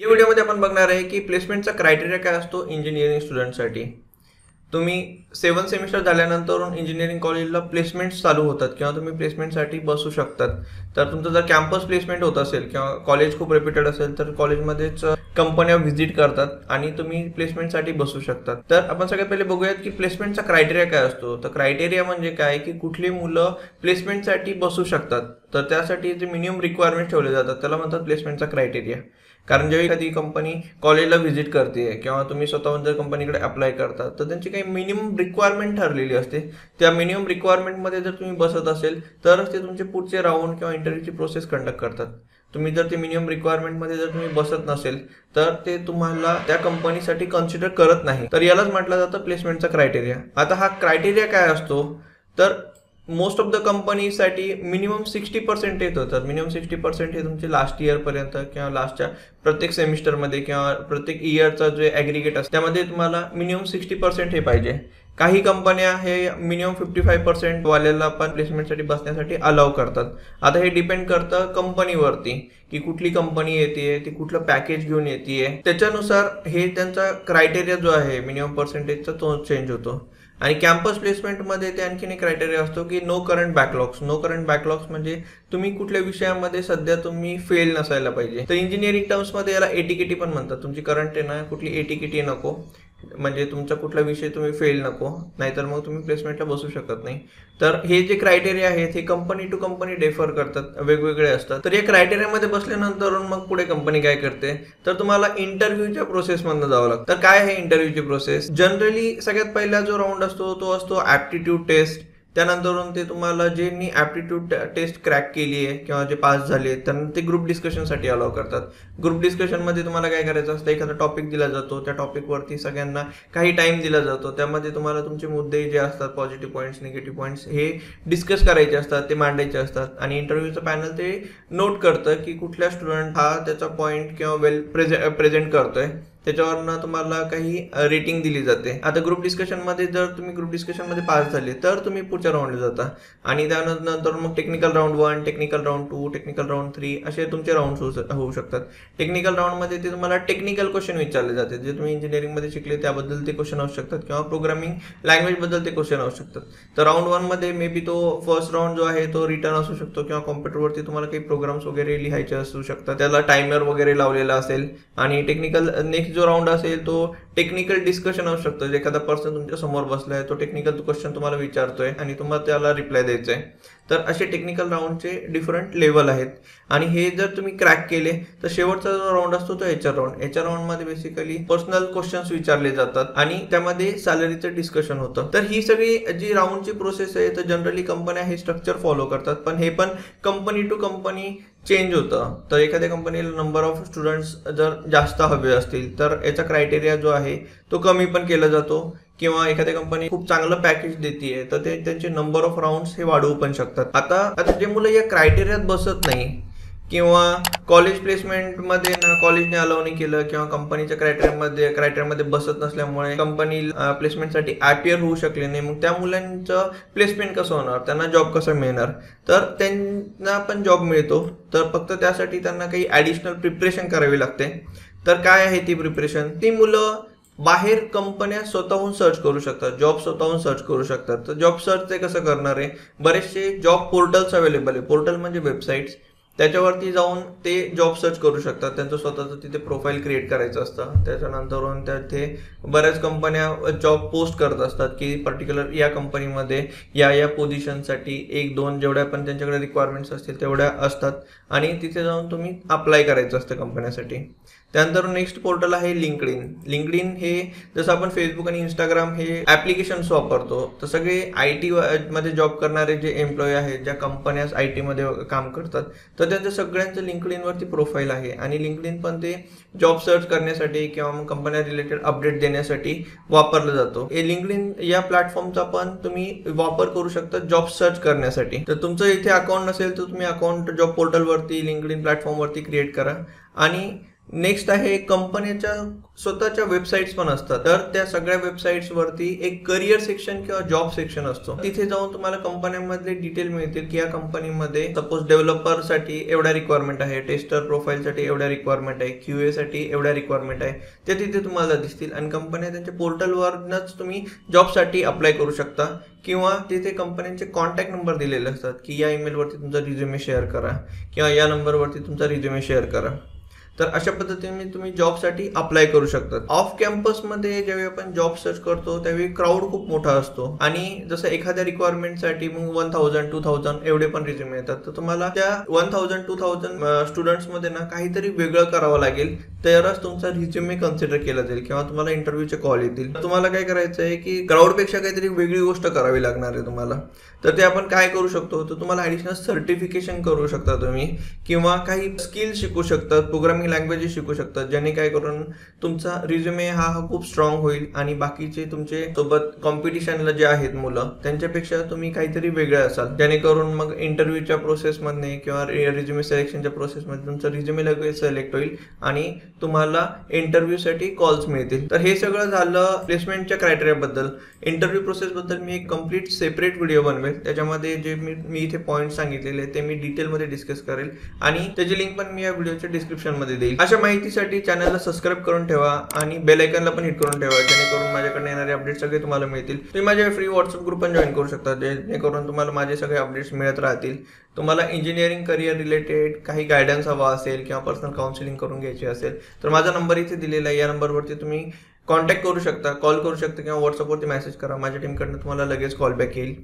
या व्हिडिओमध्ये आपण बघणार आहे की प्लेसमेंटचा क्रायटेरिया काय असतो इंजिनिअरिंग स्टुडंटसाठी। तुम्ही 7 सेमिस्टर झाल्यानंतर इंजिनिअरिंग कॉलेजला प्लेसमेंट्स चालू होतात किंवा तुम्ही प्लेसमेंटसाठी बसू शकतात। तर तुमचं जर कॅम्पस प्लेसमेंट होत असेल किंवा कॉलेज खूप रेप्युटेड असेल तर कॉलेजमध्येच कंपन्या व्हिजिट करतात आणि तुम्ही प्लेसमेंटसाठी बसू शकतात। तर आपण सगळ्यात पहिले बघूयात की प्लेसमेंटचा क्रायटेरिया काय असतो। तर क्रायटेरिया म्हणजे काय की कुठली मुलं प्लेसमेंटसाठी बसू शकतात, तर त्यासाठी जे मिनिमम रिक्वायरमेंट ठेवले जातात त्याला म्हणतात प्लेसमेंटचा क्रायटेरिया। कारण जेव्हा एखादी कंपनी कॉलेजला व्हिजिट करते किंवा तुम्ही स्वतःहून जर कंपनीकडे अप्लाय करता तर त्यांची काही मिनिमम रिक्वायरमेंट ठरलेली असते। त्या मिनिमम रिक्वायरमेंटमध्ये जर तुम्ही बसत असेल तरच ते तुमचे पुढचे राऊंड किंवा इंटरव्ह्यूची प्रोसेस कंडक्ट करतात। तुम्ही जर ते मिनिमम रिक्वायरमेंटमध्ये जर तुम्ही बसत नसेल तर ते तुम्हाला त्या कंपनीसाठी कन्सिडर करत नाही। तर यालाच म्हटलं जातं प्लेसमेंटचा क्रायटेरिया। आता हा क्रायटेरिया काय असतो तर मोस्ट ऑफ द कंपनीसाठी मिनिमम 60% येत होतात। मिनिमम 60% हे तुमचे लास्ट इयरपर्यंत किंवा लास्टच्या प्रत्येक सेमिस्टरमध्ये किंवा प्रत्येक इयरचा जे ॲग्रिगेट असतं त्यामध्ये तुम्हाला मिनिमम 60% हे पाहिजे। काही कंपन्या हे मिनिमम 55% वाल्याला पण प्लेसमेंटसाठी बसण्यासाठी अलाव करतात। आता हे डिपेंड करतं कंपनीवरती की कुठली कंपनी येते, ती कुठलं पॅकेज घेऊन येते, त्याच्यानुसार हे त्यांचा क्रायटेरिया जो आहे मिनिमम पर्सेंटेजचा तो चेंज होतो। आणि कॅम्पस प्लेसमेंटमध्ये ते आणखीन एक क्रायटेरिया असतो की नो करंट बॅकलॉग्स। नो करंट बॅकलॉग्स म्हणजे तुम्ही कुठल्या विषयामध्ये सध्या तुम्ही फेल नसायला पाहिजे। तर इंजिनिअरिंग टर्म्समध्ये याला एटीकेटी पण म्हणतात। तुमची करंट आहे ना कुठली एटीकेटी नको, म्हणजे तुमचा कुठला विषय तुम्ही फेल नको, नाहीतर मग तुम्ही प्लेसमेंटला बसू शकत नाही। तर हे जे क्रायटेरिया आहेत हे कंपनी टू कंपनी डिफर करतात, वेगवेगळे असतात। तर या क्रायटेरियामध्ये बसल्यानंतर मग पुढे कंपनी काय करते तर तुम्हाला इंटरव्ह्यूच्या प्रोसेसमधनं जावं लागतं। तर काय आहे इंटरव्ह्यूची प्रोसेस? जनरली सगळ्यात पहिला जो राऊंड असतो तो असतो ॲप्टिट्यूड टेस्ट। त्यानंतर ते तुम्हाला ज्यांनी ॲप्टिट्यूड टेस्ट क्रॅक केली आहे किंवा जे पास झाले त्यांना ते ग्रुप डिस्कशनसाठी अलाव करतात। ग्रुप डिस्कशनमध्ये तुम्हाला काय करायचं असतं, एखादा टॉपिक दिला जातो, त्या टॉपिकवरती सगळ्यांना काही टाइम दिला जातो। त्यामध्ये तुम्हाला तुमचे मुद्दे जे असतात, पॉझिटिव्ह पॉईंट्स, निगेटिव्ह पॉईंट्स हे डिस्कस करायचे असतात, ते मांडायचे असतात। आणि इंटरव्ह्यूचं पॅनल ते नोट करतं की कुठल्या स्टुडंट हा त्याचा पॉईंट किंवा वेल प्रेझेंट करतोय, त्याच्यावरनं तुम्हाला काही रेटिंग दिली जाते। आता ग्रुप डिस्कशनमध्ये जर तुम्ही ग्रुप डिस्कशनमध्ये पास झाले तर तुम्ही पुढच्या राऊंडला जाता आणि त्यानंतर मग technical round 1, technical round 2, technical round 3 असे तुमचे राऊंड होऊ शकतात। टेक्निकल राऊंडमध्ये ते तुम्हाला टेक्निकल क्वेश्चन विचारले जाते, जे तुम्ही इंजिनिअरिंगमध्ये शिकले त्याबद्दल ते क्वेश्चन असू शकतात किंवा प्रोग्रामिंग लँग्वेजबद्दल ते क्वेश्चन असू शकतात। तर राऊंड 1 मध्ये मे बी तो फर्स्ट राऊंड जो आहे तो रिटर्न असू शकतो किंवा कॉम्प्युटरवरती तुम्हाला काही प्रोग्राम्स वगैरे लिहायचे असू शकतात, त्याला टायमर वगैरे लावलेला असेल। आणि टेक्निकल नेक्स्ट जो राऊंड असेल तो टेक्निकल डिस्कशन असू शकतो। जे एखादा पर्सन तुमच्या समोर बसलाय तो टेक्निकल क्वेश्चन तुम्हाला विचारतोय आणि तुम्हाला त्याला रिप्लाय द्यायचा आहे। तर असे टेक्निकल राऊंडचे डिफरंट लेवल आहेत आणि हे जर तुम्ही क्रॅक केले तर शेवटचा जो राऊंड असतो तो एचआर राऊंड। एचआर राऊंडमध्ये बेसिकली पर्सनल क्वेश्चन्स विचारले जातात आणि त्यामध्ये सॅलरीचं डिस्कशन होतं। तर ही सगळी जी राऊंडची प्रोसेस आहे तर जनरली कंपन्या हे स्ट्रक्चर फॉलो करतात, पण हे पण कंपनी टू कंपनी चेंज होतं। तर एखाद्या कंपनीला नंबर ऑफ स्टुडंट्स जर जास्त हवे असतील तर याचा क्रायटेरिया जो आहे तो कमी पण केला जातो, किंवा एखाद्या कंपनी खूप चांगलं पॅकेज देते तर ते त्यांचे नंबर ऑफ राऊंड्स हे वाढवू पण शकतात। आता जे मुलं या क्रायटेरियात बसत नाही किंवा कॉलेज प्लेसमेंटमध्ये कॉलेजने अलाव नाही केलं किंवा कंपनीच्या क्रायटेरियामध्ये बसत नसल्यामुळे कंपनी प्लेसमेंटसाठी अपियर होऊ शकले नाही, मग त्या मुलांचं प्लेसमेंट कसं होणार, त्यांना जॉब कसं मिळणार? तर त्यांना पण जॉब मिळतो, तर फक्त त्यासाठी त्यांना काही ॲडिशनल प्रिपरेशन करावी लागते। तर काय आहे ती प्रिपरेशन? ती मुलं बाहेर कंपन्या स्वतःहून सर्च करू शकतात, जॉब स्वतःहून सर्च करू शकतात। तर जॉब सर्च ते कसं करणार आहे? बरेचसे जॉब पोर्टल्स अवेलेबल आहे। पोर्टल म्हणजे वेबसाईट्स, त्याच्यावरती जाऊन ते जॉब सर्च करू शकतात। त्यांचं स्वतःचं तिथे प्रोफाईल क्रिएट करायचं असतं। त्याच्यानंतरून तिथे बऱ्याच कंपन्या जॉब पोस्ट करत असतात की पर्टिक्युलर या कंपनीमध्ये या पोझिशनसाठी 1-2 जेवढ्या पण त्यांच्याकडे रिक्वायरमेंट्स असतील तेवढ्या असतात आणि तिथे जाऊन तुम्ही अप्लाय करायचं असतं कंपन्यासाठी। त्यानंतर नेक्स्ट पोर्टल आहे लिंक्डइन। लिंक्डइन हे जसं आपण फेसबुक आणि इंस्टाग्राम हे ॲप्लिकेशन्स वापरतो, तर सगळे IT मध्ये जॉब करणारे जे एम्प्लॉई आहेत, ज्या कंपन्या IT मध्ये काम करतात, तर त्यांचं सगळ्यांचं लिंक्डइनवरती प्रोफाईल आहे। आणि लिंक्डइन पण ते जॉब सर्च करण्यासाठी किंवा मग कंपन्या रिलेटेड अपडेट देण्यासाठी वापरलं जातो। हे लिंक्डइन या प्लॅटफॉर्मचा पण तुम्ही वापर करू शकता जॉब सर्च करण्यासाठी। तर तुमचं इथे अकाउंट नसेल तर तुम्ही अकाउंट जॉब पोर्टलवरती लिंक्डइन प्लॅटफॉर्मवरती क्रिएट करा आणि नेक्स्ट आहे कंपनीच्या स्वतःच्या वेबसाईट्स पण असतात, तर त्या सगळ्या वेबसाईट्स वरती एक करिअर सेक्शन किंवा जॉब सेक्शन असतो. तिथे जाऊन तुम्हाला कंपन्यांमधले डिटेल मिळतील की या कंपनीमध्ये सपोज डेव्हलपरसाठी एवढ्या रिक्वायरमेंट आहे, टेस्टर प्रोफाईलसाठी एवढ्या रिक्वायरमेंट आहे, क्यूए साठी एवढ्या रिक्वायरमेंट आहे, ते तिथे तुम्हाला दिसतील. आणि कंपन्या त्यांच्या पोर्टलवरच तुम्ही जॉबसाठी अप्लाय करू शकता किंवा तिथे कंपन्यांचे कॉन्टॅक्ट नंबर दिलेले असतात की या ईमेलवरती तुमचा रिझ्युमे शेअर करा किंवा या नंबरवरती तुमचा रिझ्युमे शेअर करा. तर अशा पद्धतीने तुम्ही जॉबसाठी अप्लाय करू शकता. ऑफ कॅम्पसमध्ये ज्यावेळी आपण जॉब सर्च करतो त्यावेळी क्राऊड खूप मोठा असतो आणि जसं एखाद्या रिक्वायरमेंटसाठी मग 1000 2000 एवढे पण रिझ्युमे येतात. तर तुम्हाला त्या 1000 2000 स्टुडंट्समध्ये ना काहीतरी वेगळं करावं लागेल, तरच तुमचा रिझ्युमे कन्सिडर केला जाईल किंवा तुम्हाला इंटरव्ह्यूचे कॉल येतील. तुम्हाला काय करायचं आहे की क्राऊडपेक्षा काहीतरी वेगळी गोष्ट करावी लागणार आहे तुम्हाला. तर ते आपण काय करू शकतो, तर तुम्हाला ॲडिशनल सर्टिफिकेशन करू शकता तुम्ही किंवा काही स्किल शिकू शकतात, प्रोग्रामिंग लँग्वेजेस शिकू शकतात, ज्याने काय करून तुमचा रिझ्युमे हा खूप स्ट्रॉंग होईल आणि बाकीचे तुमचे सोबत कॉम्पिटिशनला जे आहेत मुलं त्यांच्यापेक्षा तुम्ही काहीतरी वेगळे असाल, जेणेकरून मग इंटरव्ह्यूच्या प्रोसेसमध्ये किंवा रिझ्युमे सिलेक्शनच्या प्रोसेसमध्ये तुमचा रिझ्युमे लगेच सिलेक्ट होईल आणि तुम्हाला इंटरव्ह्यूसाठी कॉल्स मिळतील. तर हे सगळं झालं प्लेसमेंटच्या क्रायटेरियाबद्दल. इंटरव्ह्यू प्रोसेसबद्दल मी एक कम्प्लीट सेपरेट व्हिडिओ बनवेल, त्याच्यामध्ये जे मी इथे पॉईंट सांगितलेले ते मी डिटेलमध्ये डिस्कस करेल आणि त्याची लिंक पण मी या व्हिडिओच्या डिस्क्रिप्शनमध्ये देईल. अशा माहितीसाठी चॅनलला सबस्क्राईब करून ठेवा आणि बेल आयकॉनला पण हिट करून ठेवा, जेणेकरून माझ्याकडे येणारे अपडेट सगळे तुम्हाला मिळतील. तुम्ही माझ्या फ्री व्हॉट्सअप ग्रुप पण जॉईन करू शकता, जेणेकरून तुम्हाला माझे सगळे अपडेट्स मिळत राहतील. तुम्हाला इंजिनिअरिंग करिअर रिलेटेड काही गायडन्स हवा असेल किंवा पर्सनल काउन्सिलिंग करून घ्यायची असेल तर माझा नंबर इथे दिलेला आहे. या नंबरवरती तुम्ही कॉन्टॅक्ट करू शकता, कॉल करू शकता किंवा व्हॉट्सअपवरती मेसेज करा. माझ्या टीमकडनं तुम्हाला लगेच कॉल बॅक येईल.